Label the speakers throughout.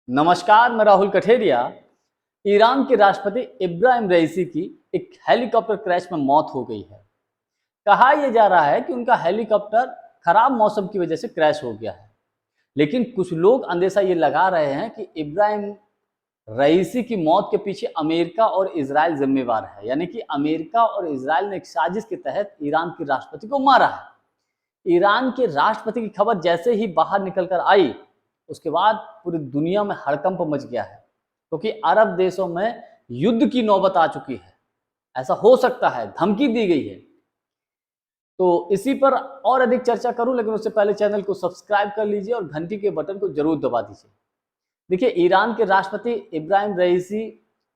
Speaker 1: नमस्कार, मैं राहुल कठेरिया। ईरान के राष्ट्रपति इब्राहिम रईसी की एक हेलीकॉप्टर क्रैश में मौत हो गई है। कहा यह जा रहा है कि उनका हेलीकॉप्टर खराब मौसम की वजह से क्रैश हो गया है, लेकिन कुछ लोग अंदेशा ये लगा रहे हैं कि इब्राहिम रईसी की मौत के पीछे अमेरिका और इजराइल जिम्मेवार है। यानी कि अमेरिका और इजराइल ने एक साजिश के तहत ईरान के राष्ट्रपति को मारा है। ईरान के राष्ट्रपति की खबर जैसे ही बाहर निकल कर आई, उसके बाद पूरी दुनिया में हड़कंप मच गया है, क्योंकि अरब देशों में युद्ध की नौबत आ चुकी है। ऐसा हो सकता है, धमकी दी गई है। तो इसी पर और अधिक चर्चा करूं, लेकिन उससे पहले चैनल को सब्सक्राइब कर लीजिए और घंटी के बटन को जरूर दबा दीजिए। देखिए, ईरान के राष्ट्रपति इब्राहिम रईसी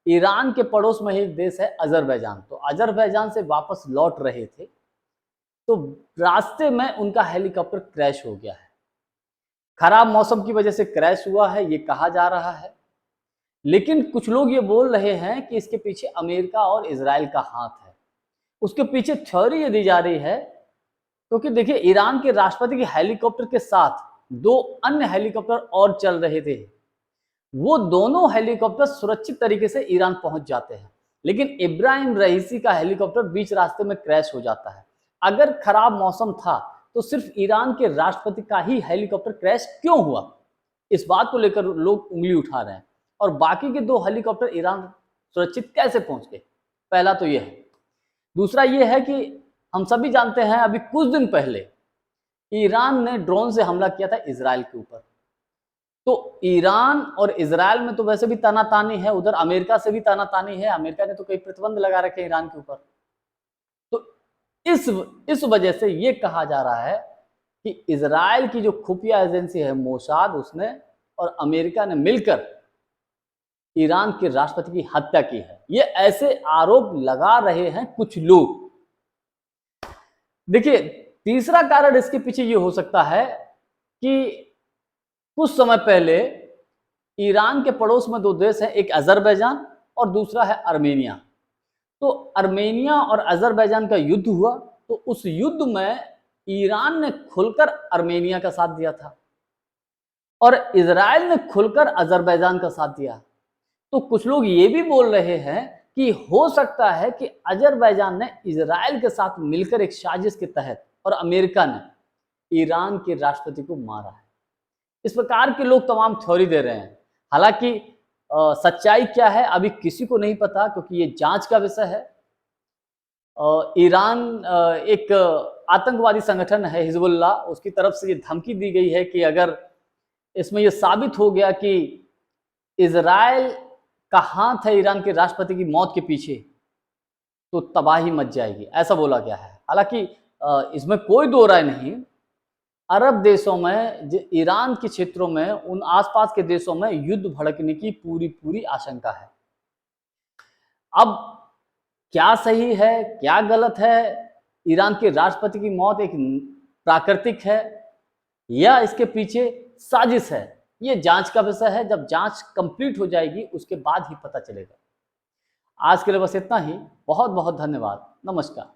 Speaker 1: ईरान के पड़ोस में ही एक देश है अजरबैजान। तो अजरबैजान से वापस लौट रहे थे, तो रास्ते में उनका हेलीकॉप्टर क्रैश हो गया है। खराब मौसम की वजह से क्रैश हुआ है, ये कहा जा रहा है। लेकिन कुछ लोग ये बोल रहे हैं कि इसके पीछे अमेरिका और इजराइल का हाथ है। उसके पीछे थ्योरी ये दी जा रही है, क्योंकि देखिए, ईरान के राष्ट्रपति के हेलीकॉप्टर के साथ दो अन्य हेलीकॉप्टर और चल रहे थे। वो दोनों हेलीकॉप्टर सुरक्षित तरीके से ईरान पहुंच जाते हैं, लेकिन इब्राहिम रईसी का हेलीकॉप्टर बीच रास्ते में क्रैश हो जाता है। अगर खराब मौसम था तो सिर्फ ईरान के राष्ट्रपति का ही हेलीकॉप्टर क्रैश क्यों हुआ, इस बात को लेकर लोग उंगली उठा रहे हैं। और बाकी के दो हेलीकॉप्टर ईरान सुरक्षित कैसे पहुंच गए, पहला तो यह है। दूसरा यह है कि हम सभी जानते हैं, अभी कुछ दिन पहले ईरान ने ड्रोन से हमला किया था इजराइल के ऊपर। तो ईरान और इजराइल में तो वैसे भी तानातानी है, उधर अमेरिका से भी तानातानी है। अमेरिका ने तो कई प्रतिबंध लगा रखे हैं ईरान के ऊपर। तो इस वजह से ये कहा जा रहा है कि इजराइल की जो खुफिया एजेंसी है मोसाद, उसने और अमेरिका ने मिलकर ईरान के राष्ट्रपति की हत्या की है। ये ऐसे आरोप लगा रहे हैं कुछ लोग। देखिए, तीसरा कारण इसके पीछे ये हो सकता है कि कुछ समय पहले ईरान के पड़ोस में दो देश हैं, एक अजरबैजान और दूसरा है अर्मेनिया। तो अर्मेनिया और अजरबैजान का युद्ध हुआ, तो उस युद्ध में ईरान ने खुलकर अर्मेनिया का साथ दिया था और इजराइल ने खुलकर अजरबैजान का साथ दिया। तो कुछ लोग ये भी बोल रहे हैं कि हो सकता है कि अजरबैजान ने इजराइल के साथ मिलकर एक साजिश के तहत और अमेरिका ने ईरान के राष्ट्रपति को मारा है। इस प्रकार के लोग तमाम थ्योरी दे रहे हैं। हालांकि सच्चाई क्या है अभी किसी को नहीं पता, क्योंकि ये जांच का विषय है। ईरान एक आतंकवादी संगठन है हिजबुल्लाह, उसकी तरफ से ये धमकी दी गई है कि अगर इसमें यह साबित हो गया कि इजराइल का हाथ है ईरान के राष्ट्रपति की मौत के पीछे, तो तबाही मच जाएगी, ऐसा बोला गया है। हालांकि इसमें कोई दो राय नहीं, अरब देशों में, ईरान के क्षेत्रों में, उन आसपास के देशों में युद्ध भड़कने की पूरी आशंका है। अब क्या सही है क्या गलत है, ईरान के राष्ट्रपति की मौत एक प्राकृतिक है या इसके पीछे साजिश है, ये जांच का विषय है। जब जांच कंप्लीट हो जाएगी उसके बाद ही पता चलेगा। आज के लिए बस इतना ही। बहुत बहुत धन्यवाद। नमस्कार।